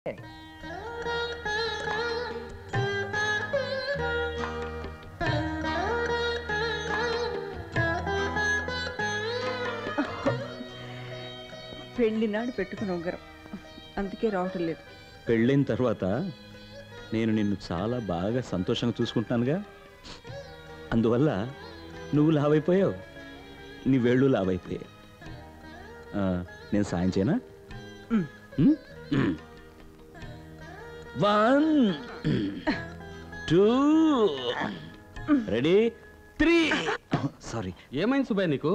పెళ్ళినాడు పెట్టుకుని ఉంగరం, అందుకే రావటం లేదు. పెళ్ళైన తర్వాత నేను నిన్ను చాలా బాగా సంతోషంగా చూసుకుంటున్నానుగా, అందువల్ల నువ్వు లావైపోయావు, నీ వేళ్ళు లావైపోయావు. నేను సాయం చేయనా? 1 2 రెడీ 3. సారీ. ఏమైంది సుబ్బయ్య నీకు?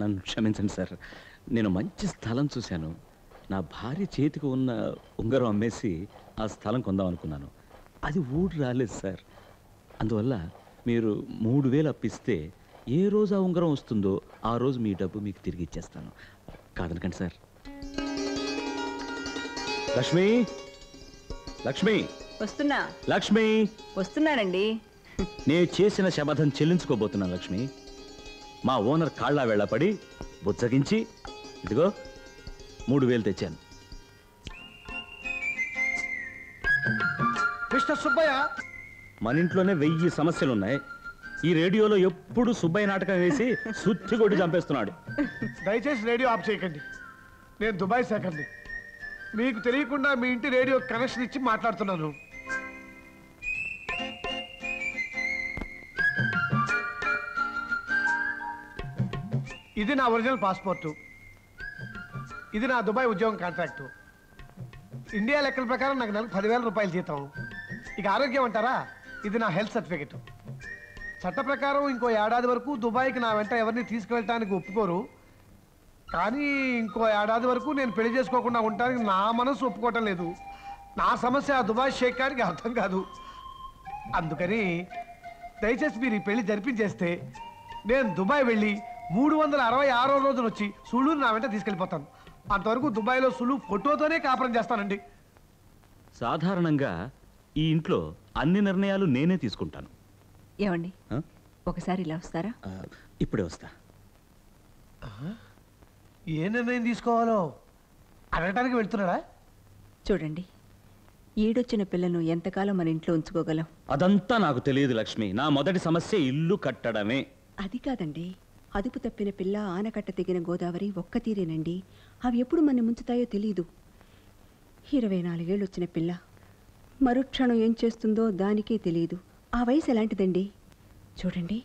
నన్ను క్షమించండి సార్, నేను మంచి స్థలం చూశాను. నా భార్య చేతికి ఉన్న ఉంగరం అమ్మేసి ఆ స్థలం కొందాం అనుకున్నాను. అది ఊరు రాలేదు సార్. అందువల్ల మీరు 3000 అప్పిస్తే ఏ రోజు ఆ ఉంగరం వస్తుందో ఆ రోజు మీ డబ్బు మీకు తిరిగి ఇచ్చేస్తాను. కాదనకండి సార్. లక్ష్మి, లక్ష్మి, వస్తున్నా. లక్ష్మి, వస్తున్నానండి. నేను చేసిన శపథం చెల్లించుకోబోతున్నాను లక్ష్మి. మా ఓనర్ కాళ్ళ వెళ్ళపడి బుజ్జగించి ఇదిగో 3000 తెచ్చాను. మిస్టర్ సుబ్బయ్య, మన ఇంట్లోనే 1000 సమస్యలున్నాయి. ఈ రేడియోలో ఎప్పుడు సుబ్బయ్య నాటకం వేసి సుత్తి కొట్టి చంపేస్తున్నాడు. దయచేసి రేడియో ఆఫ్ చేయకండి. నేను దుబాయ్ శాఖని, మీకు తెలియకుండా మీ ఇంటి రేడియో కనెక్షన్ ఇచ్చి మాట్లాడుతున్నాను. ఇది నా ఒరిజినల్ పాస్పోర్టు, ఇది నా దుబాయ్ ఉద్యోగం కాంట్రాక్టు. ఇండియా లెక్కల ప్రకారం నాకు నెలకు 10,000 రూపాయలు జీతం. ఇక ఆరోగ్యం అంటారా, ఇది నా హెల్త్ సర్టిఫికెట్. చట్ట ప్రకారం ఇంకో ఏడాది వరకు దుబాయ్కి నా వెంట ఎవరిని తీసుకువెళ్ళటానికి ఒప్పుకోరు. కానీ ఇంకో ఏడాది వరకు నేను పెళ్లి చేసుకోకుండా ఉండటానికి నా మనసు ఒప్పుకోవటం లేదు. నా సమస్య ఆ దుబాయ్ షేక్ గారికి అర్థం కాదు. అందుకని దయచేసి మీరు ఈ పెళ్లి జరిపించేస్తే నేను దుబాయ్ వెళ్ళి 366వ రోజున వచ్చి సులువుని నా వెంట తీసుకెళ్ళిపోతాను. అంతవరకు దుబాయ్లో సులువు ఫోటోతోనే కాపురం చేస్తానండి. సాధారణంగా ఈ ఇంట్లో అన్ని నిర్ణయాలు నేనే తీసుకుంటాను. ఏమండి, ఒకసారి ఇలా వస్తారా? ఇప్పుడే వస్తా. ఏ నిర్ణయం తీసుకోవాలో అడగటానికి వెళ్తున్నారా? చూడండి, ఈడొచ్చిన పిల్లను ఎంతకాలం మన ఇంట్లో ఉంచుకోగలం? అదంతా నాకు తెలియదు లక్ష్మి. నా మొదటి సమస్య ఇల్లు కట్టడమే. అది కాదండి, అదుపు తప్పిన పిల్ల, ఆనకట్ట తెగిన గోదావరి ఒక్క తీరేనండి. అవి ఎప్పుడు మన ముంచుతాయో తెలియదు. 24 ఏళ్ళు వచ్చిన పిల్ల మరుక్షణం ఏం చేస్తుందో దానికే తెలియదు. ఆ వయసు ఎలాంటిదండి? చూడండి,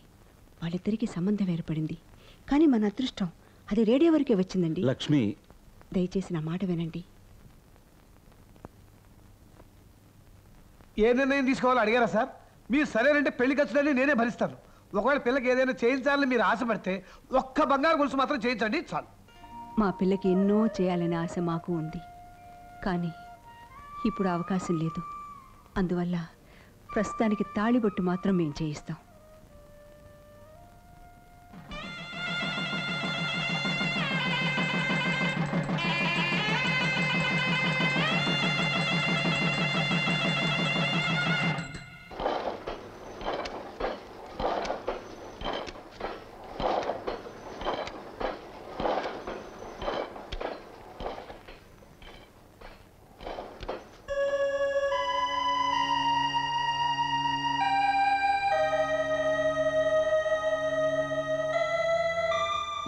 వాళ్ళిద్దరికీ సంబంధం ఏర్పడింది. కానీ మన అదృష్టం అది రేడియో వరకే వచ్చిందండి. లక్ష్మి, దయచేసి నా మాట వినండి. ఏ నిర్ణయం తీసుకోవాలో అడిగారా సార్? మీరు సరేనంటే పెళ్లి ఖర్చులని నేనే భరిస్తాను. ఒకవేళ పిల్లకి ఏదైనా చేయించాలని మీరు ఆశపడితే ఒక్క బంగారు గొలుసు మాత్రం చేయించండి చాలు. మా పిల్లకి ఎన్నో చేయాలనే ఆశ మాకు ఉంది, కానీ ఇప్పుడు అవకాశం లేదు. అందువల్ల ప్రస్తుతానికి తాళిబొట్టు మాత్రం మేము చేయిస్తాం.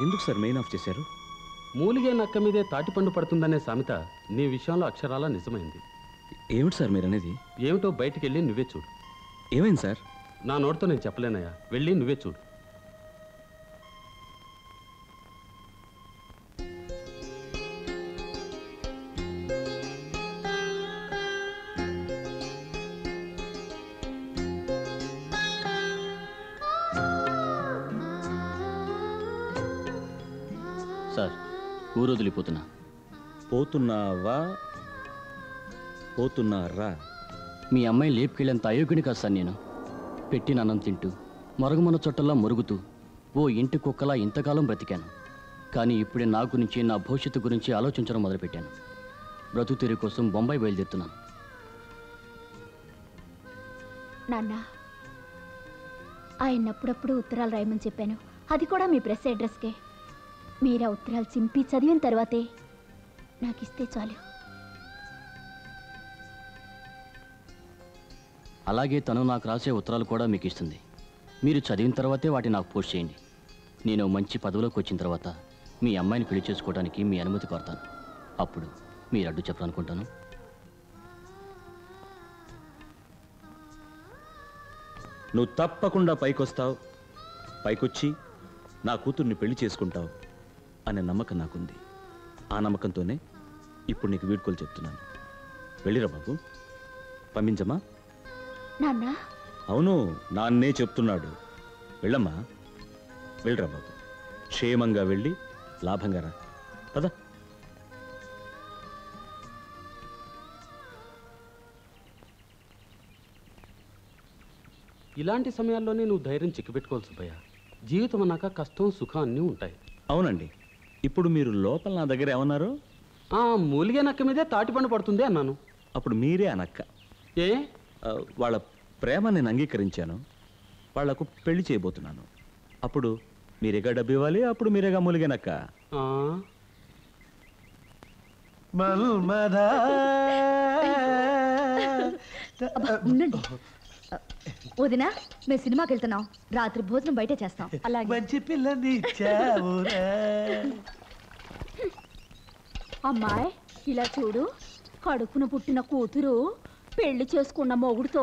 ఎందుకు సార్ మెయిన్ ఆఫ్ చేశారు? మూలిగే నక్క మీదే తాటిపండు పడుతుందనే సామెత నీ విషయంలో అక్షరాలా నిజమైంది. ఏమిటి సార్ మీరు అనేది? ఏమిటో బయటికి వెళ్ళి నువ్వే చూడు. ఏమైంది సార్? నా నోటితో నేను చెప్పలేనయ్యా, వెళ్ళి నువ్వే చూడు. సార్, ఊరు వదిలిపోతున్నా. పోతున్నావా పోతున్నారా? మీ అమ్మాయి లేపుకెళ్ళేంత అయోగ్యుని కాదు సార్ నేను. పెట్టిన అన్నం తింటూ మరుగుమన్న చొట్టల్లా మురుగుతూ ఓ ఇంటి కుక్కలా ఇంతకాలం బ్రతికాను. కానీ ఇప్పుడే నా గురించి, నా భవిష్యత్తు గురించి ఆలోచించడం మొదలుపెట్టాను. బ్రతుకు తెరి కోసం బొంబాయి బయలుదేరుతున్నాను. నాన్న, ఆయన్నప్పుడప్పుడు ఉత్తరాలు రాయమని చెప్పాను. అది కూడా మీ ప్రెస్ అడ్రస్కే. మీరా ఉత్తరాలు చింపి చదివిన తర్వాతే నాకు ఇస్తే చాలు. అలాగే తను నాకు రాసే ఉత్తరాలు కూడా మీకు ఇస్తుంది. మీరు చదివిన తర్వాతే వాటిని నాకు పోస్ట్ చేయండి. నేను మంచి పదవిలోకి వచ్చిన తర్వాత మీ అమ్మాయిని పెళ్లి చేసుకోవడానికి మీ అనుమతి కోరతాను. అప్పుడు మీరు అడ్డు చెప్పాలనుకుంటాను. నువ్వు తప్పకుండా పైకొస్తావు, పైకొచ్చి నా కూతుర్ని పెళ్లి చేసుకుంటావు అనే నమ్మకం నాకుంది. ఆ నమ్మకంతోనే ఇప్పుడు నీకు వీడ్కోలు చెప్తున్నాను. వెళ్ళిరా బాబు. పంపించమ్మా. నాన్న అవును, నాన్నే చెప్తున్నాడు. వెళ్ళమ్మా, వెళ్ళిరా బాబు. క్షేమంగా వెళ్ళి లాభంగా రా. పద. ఇలాంటి సమయాల్లోనే నువ్వు ధైర్యం చిక్కిపెట్టుకోవాలి సుబ్బయ్య. జీవితం అన్నాక కష్టం సుఖం అన్నీ ఉంటాయి. అవునండి. ఇప్పుడు మీరు లోపల నా దగ్గర ఏమన్నారు? మూలిగే నక్క మీదే తాటిపండు పడుతుంది అన్నాను. అప్పుడు మీరే అనక్క. ఏ వాళ్ళ ప్రేమ నేను అంగీకరించాను, వాళ్లకు పెళ్లి చేయబోతున్నాను. అప్పుడు మీరేగా డబ్బు ఇవ్వాలి, అప్పుడు మీరేగా మూలిగేనక్క. ఆ, ఉండండి. వదినా, మేము సినిమాకి వెళ్తున్నాం. రాత్రి భోజనం బయటే చేస్తాం. అలాగే. మంచి పిల్లని ఇచ్చావురా. అమ్మాయి ఇలా చూడు, కడుపున పుట్టిన కూతురు పెళ్లి చేసుకున్న మొగుడుతో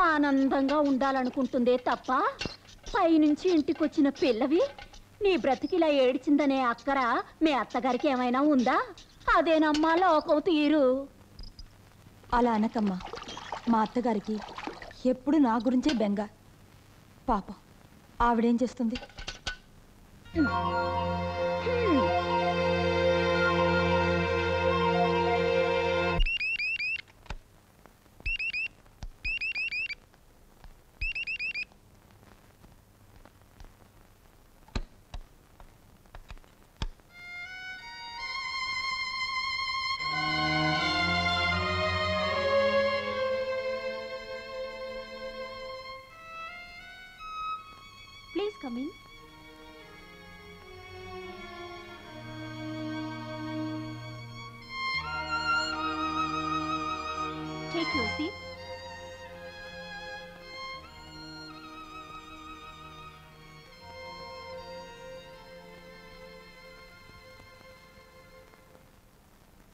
ఆనందంగా ఉండాలనుకుంటుందే తప్ప పైనుంచి ఇంటికొచ్చిన పిల్లవి నీ బ్రతికిలా ఏడ్చిందనే అక్కర మీ అత్తగారికి ఏమైనా ఉందా? అదేనమ్మా లోకం తీరు. అలా అనకమ్మా. మా అత్తగారికి ఎప్పుడు నా గురించే బెంగ. పాపం ఆవిడేం చేస్తుంది? Please come in. Take your seat.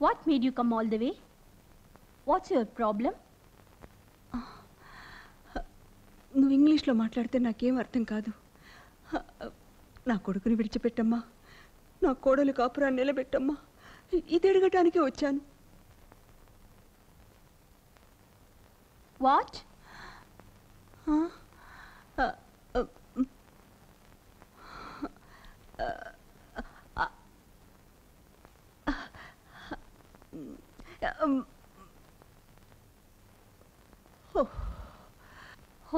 What made you come all the way? What's your problem? నువ్వు ఇంగ్లీష్లో మాట్లాడితే నాకేం అర్థం కాదు. నా కొడుకుని విడిచిపెట్టమ్మా, నా కోడలు కాపురాన్ని నిలబెట్టమ్మా. ఇది అడగటానికే వచ్చాను. What?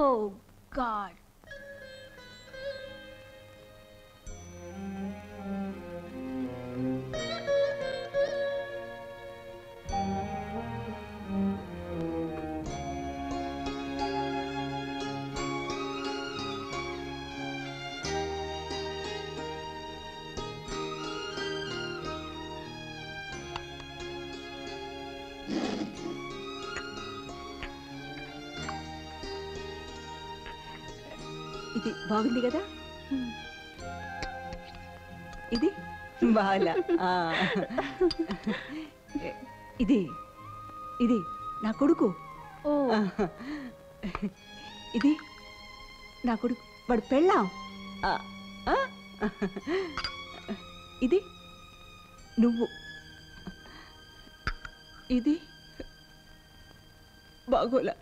Oh God. ఇది బాగుంది కదా? ఇది బాలా. ఇది ఇది నా కొడుకు. ఇది నా కొడుకు, వాడు పెళ్ళాం. ఇది నువ్వు. ఇది బాగోలా.